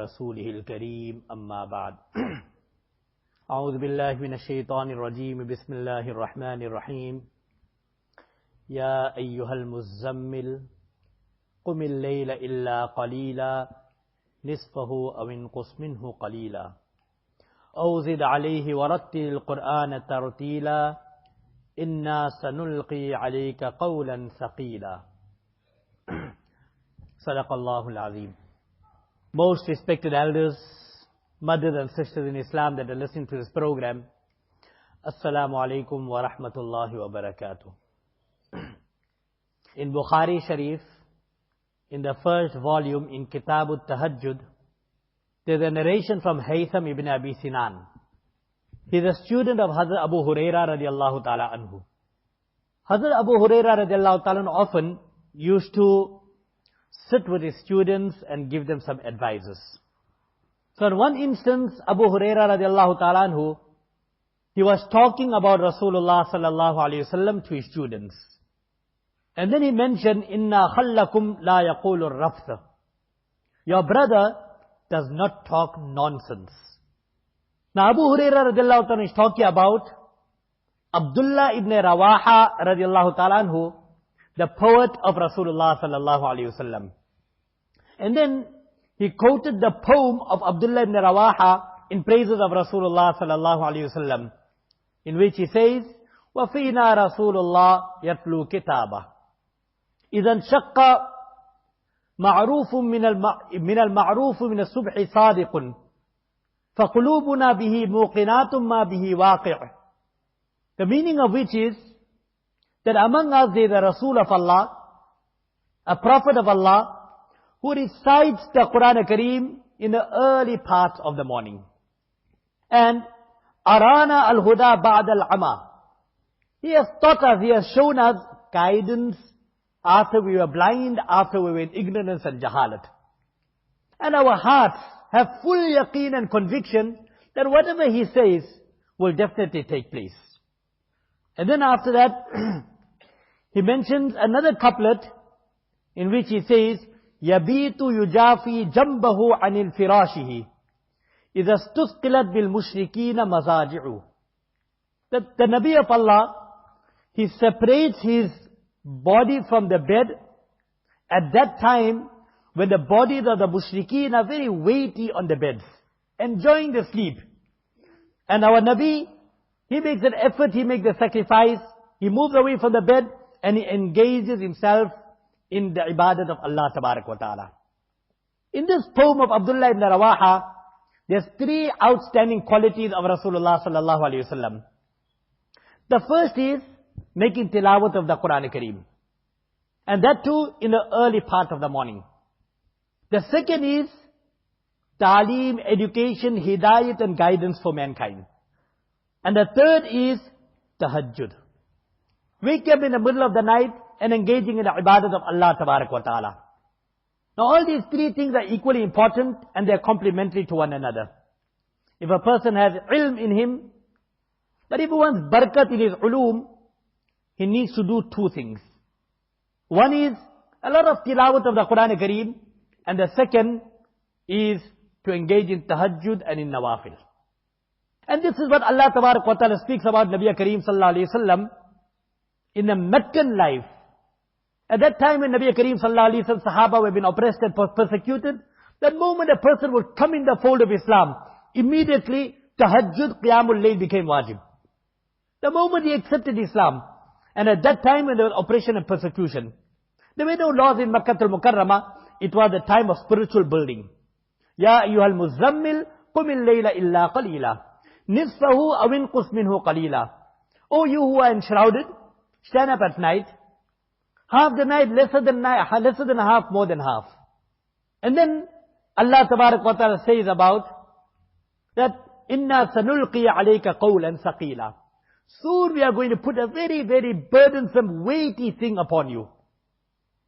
رسوله الكريم أما بعد أعوذ بالله من الشيطان الرجيم بسم الله الرحمن الرحيم يا أيها المزمل قم الليل إلا قليلا نصفه أو انقص منه قليلا أو زد عليه ورتل القرآن ترتيلا إنا سنلقي عليك قولا ثقيلا صدق الله العظيم. Most respected elders, mothers and sisters in Islam that are listening to this program, Assalamu alaikum wa rahmatullahi wa barakatuh. In Bukhari Sharif, in the first volume in Kitab al-Tahajjud, there's a narration from Haytham ibn Abi Sinan. He's a student of Hazrat Abu Huraira radiallahu ta'ala anhu. Hazrat Abu Huraira radiallahu ta'ala anhu often used to sit with his students and give them some advices. So in one instance, Abu Huraira radiallahu ta'ala anhu, he was talking about Rasulullah sallallahu alayhi wasallam to his students. And then he mentioned, Inna khallakum la yaqulu raftha. Your brother does not talk nonsense. Now Abu Huraira radiallahu ta'ala is talking about Abdullah ibn Rawahah radiallahu ta'ala anhu, the poet of Rasulullah sallallahu alayhi wasallam. And then he quoted the poem of Abdullah ibn Rawahah in praises of Rasulullah sallallahu alayhi wasallam, in which he says, وَفِينَا رَسُولُ اللَّهِ يَتْلُو كِتَابًا إِذَا انشَقَّ معروف من المعروف من الصبح صادق فقلوبنا به موقنات ما به واقع. The meaning of which is that among us there is a Rasul of Allah, a Prophet of Allah, who recites the Quran Kareem in the early parts of the morning. And Arana al-Huda ba'd al-Ama. He has taught us, he has shown us guidance after we were blind, after we were in ignorance and jahalat. And our hearts have full yaqeen and conviction that whatever he says will definitely take place. And then after that, he mentions another couplet in which he says, يَبِيتُ يُجَافِي جَنْبَهُ عَنِ الْفِرَاشِهِ إِذَا اسْتُثْقِلَتْ بِالْمُشْرِكِينَ مَزَاجِعُ. The Nabi of Allah, he separates his body from the bed at that time when the bodies of the mushrikeen are very weighty on the beds, enjoying the sleep. And our Nabi, he makes an effort, he makes the sacrifice, he moves away from the bed and he engages himself in the ibadat of Allah tabarak wa ta'ala. In this poem of Abdullah ibn Rawahah, there's three outstanding qualities of Rasulullah sallallahu alayhi wasallam. The first is making tilawat of the Quran Kareem. And that too in the early part of the morning. The second is ta'aleem, education, hidayat and guidance for mankind. And the third is tahajjud. Wake up in the middle of the night and engaging in the ibadat of Allah tabarak wa ta'ala. Now all these three things are equally important and they are complementary to one another. If a person has ilm in him, but if he wants barakat in his ulum, he needs to do two things. One is a lot of tilawat of the Quran Kareem, and the second is to engage in tahajjud and in nawafil. And this is what Allah tabarak wa ta'ala speaks about Nabi Kareem sallallahu alayhi wasallam in the Meccan life. At that time when Nabi Kareem sallallahu alayhi wasallam Sahaba were being oppressed and persecuted, the moment a person would come in the fold of Islam, immediately tahajjud, qiyamul layl became wajib. The moment he accepted Islam, and at that time when there was oppression and persecution, there were no laws in Makkah al-Mukarramah, it was the time of spiritual building. Ya ayyuhal muzammil, qumil layla illa qalila. Nisfahu aw inqus minhu qalila. O you who are enshrouded, stand up at night. Half the night, lesser than half, more than half. And then Allah tabarak wa ta'ala says about that, Inna sanulqi alayka qawlan thaqila. Soon we are going to put a very, very burdensome, weighty thing upon you.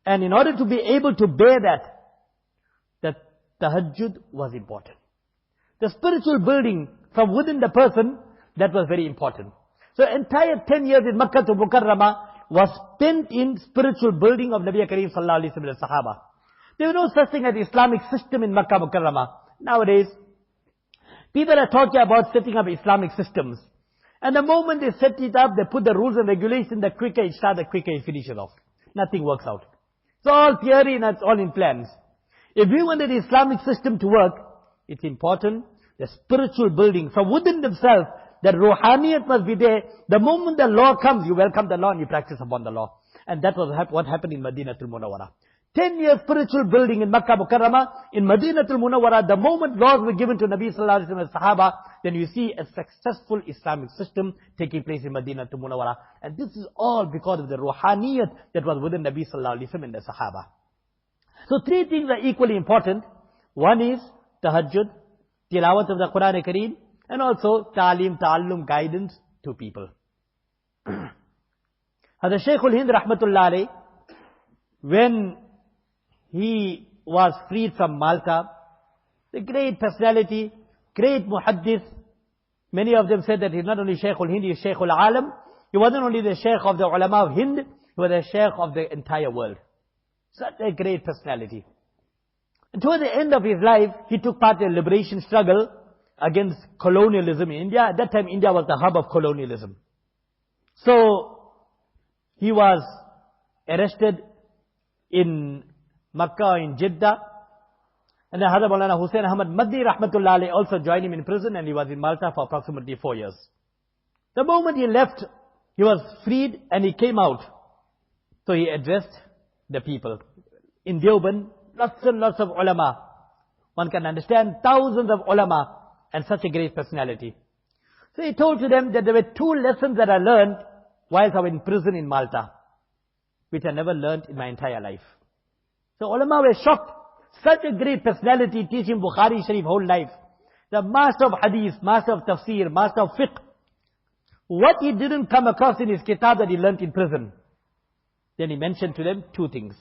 And in order to be able to bear that, the tahajjud was important. The spiritual building from within the person, that was very important. So entire 10 years in Makkah to Mukarramah was spent in spiritual building of Nabi Kareem sallallahu alaihi wasallam and Sahaba. There was no such thing as Islamic system in Makkah Mukarramah. Nowadays, people are talking about setting up Islamic systems. And the moment they set it up, they put the rules and regulations, the quicker it starts, the quicker it finishes off. Nothing works out. It's all theory and it's all in plans. If we want the Islamic system to work, it's important, the spiritual building from within themselves, the ruhaniyat must be there. The moment the law comes, you welcome the law and you practice upon the law. And that was what happened in Madinatul Munawwarah. 10 years spiritual building in Makkah Mukarramah. In Madinatul Munawwarah, the moment laws were given to Nabi Sallallahu Alaihi Wasallam and Sahaba, then you see a successful Islamic system taking place in Madinatul Munawwarah. And this is all because of the ruhaniyat that was within Nabi Sallallahu Alaihi Wasallam and the Sahaba. So 3 things are equally important. One is tahajjud, tilawat of the Quran Kareem, and also ta'lim, ta'allum, guidance to people. Hazrat Shaykhul Hind Rahmatullah Alayh, when he was freed from Malta, the great personality, great muhaddith. Many of them said that he's not only Shaykhul Hind, he's Shaykhul Alam. He wasn't only the Shaykh of the ulama of Hind, he was the Shaykh of the entire world. Such a great personality. And toward the end of his life, he took part in the liberation struggle against colonialism in India. At that time, India was the hub of colonialism. So, he was arrested in Makkah, in Jeddah. And then Hazrat Maulana Hussain Ahmad Madni Rahmatullah Alayh also joined him in prison, and he was in Malta for approximately 4 years. The moment he left, he was freed and he came out. So he addressed the people. In Deoband, lots and lots of ulama. One can understand thousands of ulama and such a great personality. So he told to them that there were 2 lessons that I learned whilst I was in prison in Malta, which I never learned in my entire life. So ulama were shocked. Such a great personality teaching Bukhari Sharif whole life. The master of hadith, master of tafsir, master of fiqh. What he didn't come across in his kitab that he learnt in prison. Then he mentioned to them 2 things.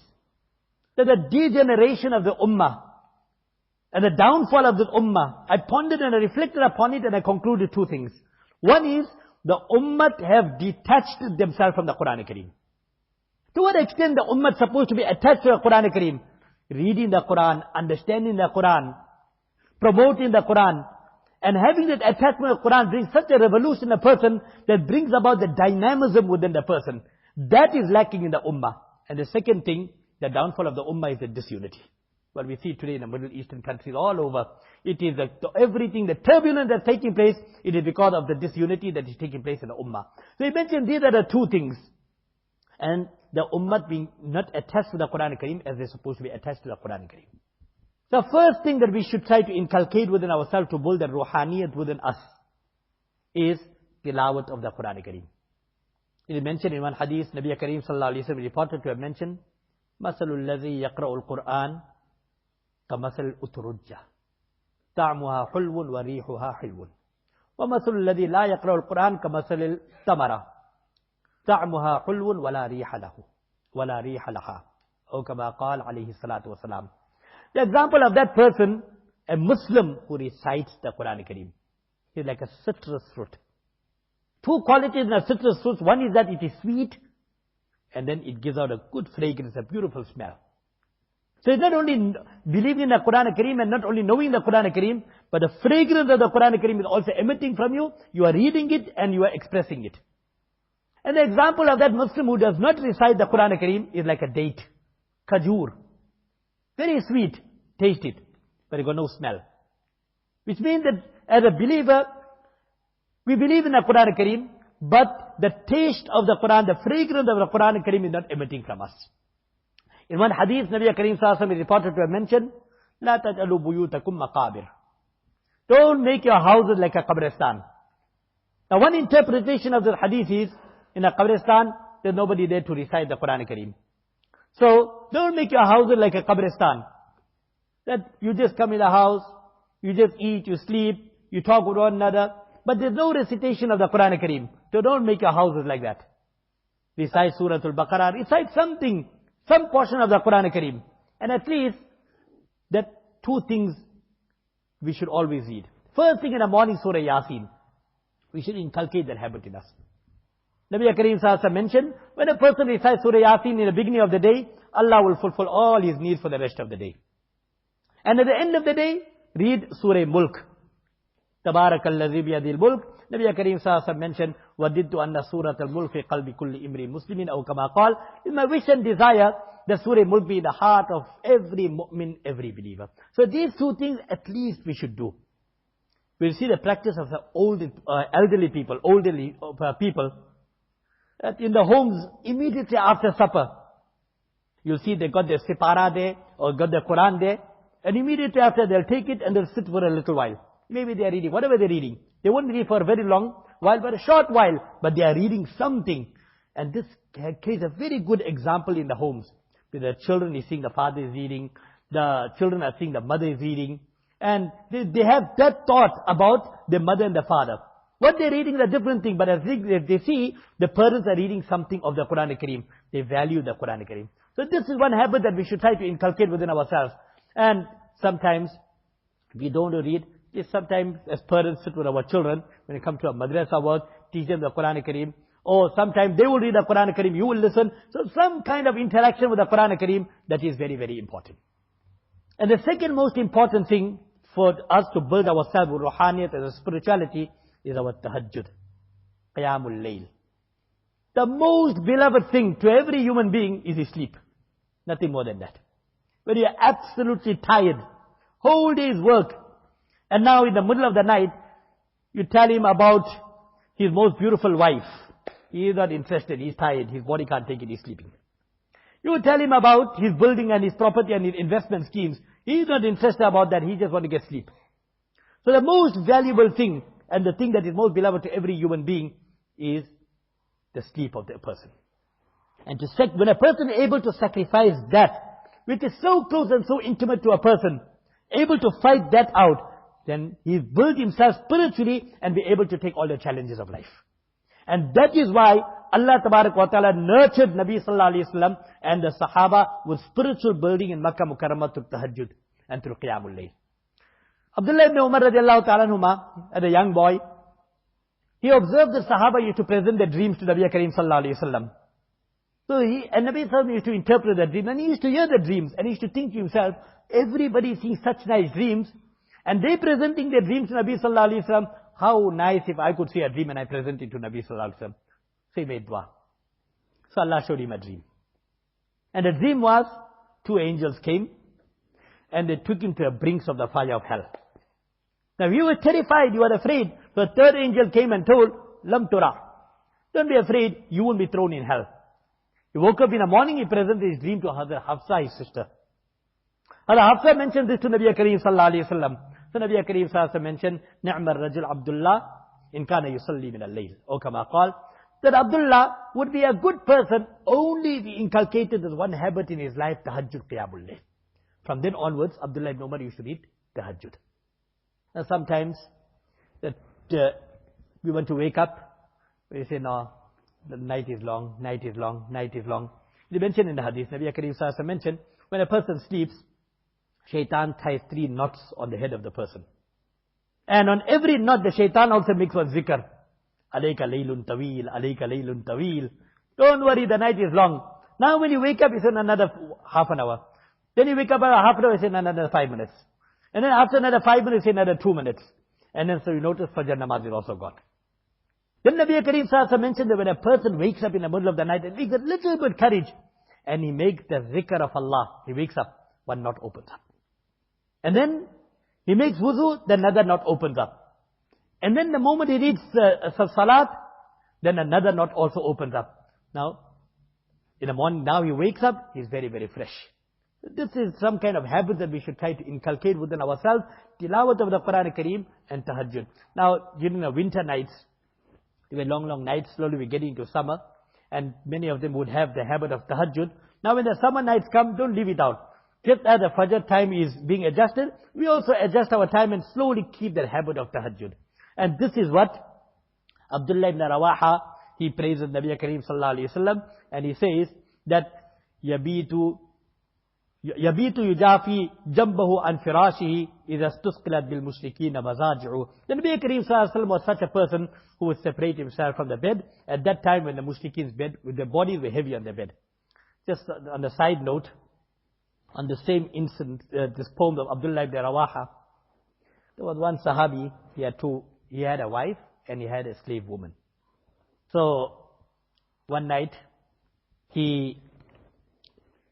That the degeneration of the ummah and the downfall of the ummah, I pondered and I reflected upon it and I concluded 2 things. One is, the ummah have detached themselves from the Quran Kareem. To what extent the ummah is supposed to be attached to the Quran Kareem? Reading the Quran, understanding the Quran, promoting the Quran, and having that attachment to the Quran brings such a revolution in a person that brings about the dynamism within the person. That is lacking in the ummah. And the second thing, the downfall of the ummah is the disunity. What we see today in the Middle Eastern countries all over, it is everything, the turbulence that's taking place, it is because of the disunity that is taking place in the ummah. So he mentioned these are the 2 things. And the ummah being not attached to the Quran Kareem as they're supposed to be attached to the Quran Kareem. The first thing that we should try to inculcate within ourselves to build the ruhaniyat within us is tilawat of the Quran Kareem. It is mentioned in one hadith, Nabi Kareem Sallallahu Alaihi Wasallam reported to have mentioned, مَثَلُ الَّذِي يَقْرَأُ الْقُرْآنِ كَمَثَلِ الْأُتْرُجَّةِ طَعْمُهَا حُلْوٌ وَرِيحُهَا حِلْوٌ وَمَثَلُ الَّذِي لَا يَقْرَأُ الْقُرْآنِ كَمَثَلِ التَّمَرَةِ طَعْمُهَا حُلْوٌ وَلَا رِيحَ لَهَا أو كما قال عليه الصلاة والسلام. The example of that person, a Muslim who recites the Quran Kareem, is like a citrus fruit. 2 qualities in a citrus fruit. One is that it is sweet, and then it gives out a good fragrance, a beautiful smell. So it's not only believing in the Quran Kareem and not only knowing the Quran Kareem, but the fragrance of the Quran Kareem is also emitting from you. You are reading it and you are expressing it. And the example of that Muslim who does not recite the Quran Kareem is like a date, khajur. Very sweet, taste it, but it got no smell. Which means that as a believer, we believe in the Quran Kareem, but the taste of the Quran, the fragrance of the Quran Kareem is not emitting from us. In one hadith, Nabi Kareem Sallallahu Alaihi Wasallam is reported to have mentioned, لا تجعلوا بيوتكم مقابر. Don't make your houses like a qabristan. Now one interpretation of the hadith is, in a qabristan, there's nobody there to recite the Quran Kareem. So, don't make your houses like a qabristan. That you just come in the house, you just eat, you sleep, you talk with one another, but there's no recitation of the Quran Kareem. So don't make your houses like that. Recite Surah Al-Baqarah, recite something, some portion of the Quran Kareem. And at least, that 2 things we should always read. First thing in the morning, Surah Yasin. We should inculcate that habit in us. Nabi Kareem Sallallahu Alaihi Wasallam mentioned, when a person recites Surah Yasin in the beginning of the day, Allah will fulfill all his needs for the rest of the day. And at the end of the day, read Surah Mulk. Tabarakalladhi biyadil mulk. Nabi Kareem Sallallahu mentioned, وَدِدْتُ أَنَّ سُورَةَ الْمُلْكِ فِي قَلْبِ كُلِّ إِمْرِئٍ مُسْلِمٍ أَوْ كَمَا قَالَ. It's my wish and desire that Surah Mulk be in the heart of every mu'min, every believer. So these two things at least we should do. We'll see the practice of the elderly people, that in the homes immediately after supper, you'll see they got their sipara there or got their Quran there, and immediately after they'll take it and they'll sit for a little while. Maybe they are reading, whatever they're reading. They won't read for a very long while, but a short while, but they are reading something. And this creates a very good example in the homes. Where the children is seeing the father is reading, the children are seeing the mother is reading, and they have that thought about the mother and the father. What they're reading is a different thing, but as they see the parents are reading something of the Quran Kareem, they value the Quran Kareem. So this is one habit that we should try to inculcate within ourselves. And sometimes we don't read. Sometimes as parents sit with our children, when it comes to a madrasa work, teach them the Quran Kareem. Or sometimes they will read the Quran Kareem, you will listen. So some kind of interaction with the Quran Kareem, that is very, very important. And the second most important thing for us to build ourselves with ruhaniyat as a spirituality is our tahajjud, qiyamul layl. The most beloved thing to every human being is his sleep. Nothing more than that. When you are absolutely tired, whole day's work, and now in the middle of the night, you tell him about his most beautiful wife. He is not interested, he is tired, his body can't take it, he is sleeping. You tell him about his building and his property and his investment schemes. He is not interested about that, he just wants to get sleep. So the most valuable thing, and the thing that is most beloved to every human being, is the sleep of the person. And when a person is able to sacrifice that, which is so close and so intimate to a person, able to fight that out, then he built himself spiritually and be able to take all the challenges of life. And that is why Allah Tabarak wa Ta'ala nurtured Nabi Sallallahu Alaihi Wasallam and the Sahaba with spiritual building in Makkah Mukarramah through tahajjud and through qiyamul layl. Abdullah ibn Umar radiallahu ta'ala anhuma, as a young boy, he observed the Sahaba used to present their dreams to Nabi Kareem Sallallahu Alaihi Wasallam. So Nabi Sallallahu Alaihi Wasallam used to interpret the dream, and he used to hear the dreams, and he used to think to himself, everybody is seeing such nice dreams, and they presenting their dreams to Nabi Sallallahu Alaihi Wasallam. How nice if I could see a dream and I present it to Nabi Sallallahu Alaihi Wasallam. So he made dua. So Allah showed him a dream. And the dream was, two angels came and they took him to the brinks of the fire of hell. Now he was terrified, he was afraid. So the third angel came and told, Lam Tura, don't be afraid, you won't be thrown in hell. He woke up in the morning, he presented his dream to Hazrat Hafsa, his sister. Hazrat Hafsa mentioned this to Nabi Kareem Sallallahu Alaihi Wasallam. So Nabi Kareem Sallallahu mentioned, Ni'mar Rajul Abdullah in kana yusalli min al-layl. Or kama qal, that Abdullah would be a good person only if he inculcated this one habit in his life, tahajjud qiyamul layl. From then onwards, Abdullah ibn Umar used to read tahajjud. Now sometimes that we want to wake up, we say, no, the night is long, night is long, night is long. They mentioned in the hadith, Nabi Kareem Sallallahu mentioned, when a person sleeps, Shaitan ties 3 knots on the head of the person. And on every knot, the Shaitan also makes one zikr. Alayka laylun tawil, alayka laylun tawil. Don't worry, the night is long. Now when you wake up, you say another half an hour. Then you wake up after half an hour, you say another 5 minutes. And then after another 5 minutes, you say another 2 minutes. And then so you notice Fajr namaz is also gone. Then Nabi Kareem Sallallahu mentioned that when a person wakes up in the middle of the night and makes a little bit courage, and he makes the zikr of Allah, he wakes up, one knot opens up. And then he makes wuzu, then another knot opens up. And then the moment he reads salat, then another knot also opens up. Now, in the morning, now he wakes up, he's very, very fresh. This is some kind of habit that we should try to inculcate within ourselves. Tilawat of the Quran Kareem and tahajjud. Now, during the winter nights, there were long, long nights. Slowly we're getting into summer. And many of them would have the habit of tahajjud. Now when the summer nights come, don't leave it out. Just as the Fajr time is being adjusted, we also adjust our time and slowly keep that habit of tahajjud. And this is what Abdullah ibn Rawahah, he praises Nabi Kareem Sallallahu Alaihi Wasallam, and he says that yabitu yujafi jambahu an firashihi idha stusqilat bil mushrikeen mazaji'u. The Nabi Kareem Sallallahu Alaihi Wasallam was such a person who would separate himself from the bed at that time when the mushrikeen's bed, with their bodies were heavy on their bed. Just on the side note, on the same incident, this poem of Abdullah ibn Rawahah, There was one Sahabi, he had a wife and he had a slave woman. So, one night, he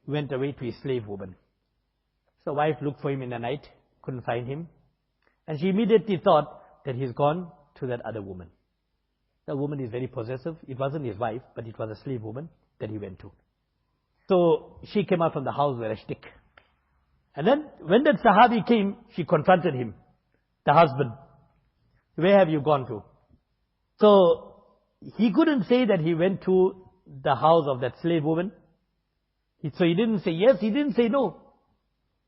went away to his slave woman. So wife looked for him in the night, couldn't find him. And she immediately thought that he's gone to that other woman. The woman is very possessive. It wasn't his wife, but it was a slave woman that he went to. So she came out from the house with a stick. And then when that Sahabi came, she confronted him, the husband. Where have you gone to? So he couldn't say that he went to the house of that slave woman. So he didn't say yes, he didn't say no.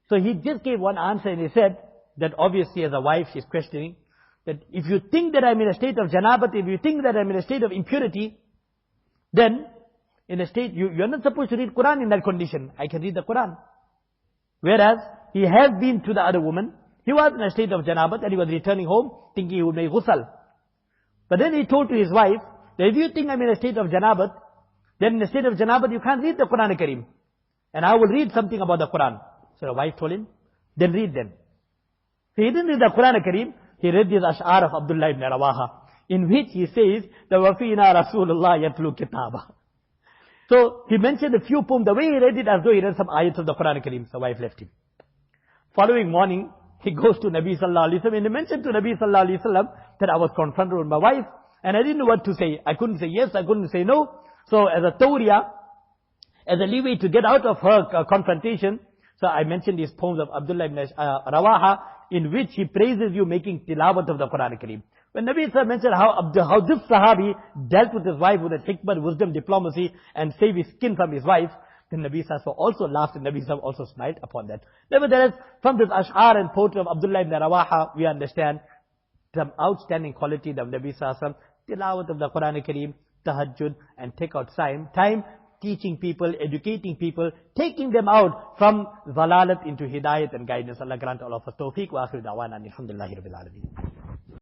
So he just gave one answer and he said that obviously as a wife she's questioning that if you think that I'm in a state of janabat, if you think that I'm in a state of impurity, then in a state, you're not supposed to read Quran in that condition. I can read the Quran. Whereas he has been to the other woman, he was in a state of janabat and he was returning home thinking he would make ghusl. But then he told to his wife that if you think I'm in a state of janabat, then in a state of janabat you can't read the Quran Kareem. And I will read something about the Quran. So the wife told him, then read them. So he didn't read the Quran Kareem, he read this ash'ar of Abdullah ibn Rawahah, in which he says, the wafina Rasulullah yatlu kitaba. So he mentioned a few poems, the way he read it as though he read some ayats of the Quran Kareem. So wife left him. Following morning, he goes to Nabi sallallahu alaihi wasallam and he mentioned to Nabi sallallahu alaihi wasallam that I was confronted with my wife and I didn't know what to say. I couldn't say yes, I couldn't say no. So as a tawriya, as a leeway to get out of her confrontation, so I mentioned these poems of Abdullah ibn Rawahah, in which he praises you making tilawat of the Quran Kareem. When Nabi Sallallahu mentioned how this Sahabi dealt with his wife with a hikmah, wisdom, diplomacy, and saved his skin from his wife, then Nabi Sallallahu also laughed and Nabi Sallallahu also smiled upon that. Nevertheless, from this ash'ar and poetry of Abdullah ibn Rawahah, we understand some outstanding quality of Nabi Sallallahu, tilawat of the Quran Kareem, tahajjud, and take out time teaching people, educating people, taking them out from zalalat into hidayat and guidance. Allah grant all of us tawfiq wa akhir da'wana alhamdulillahi rabbil alameen.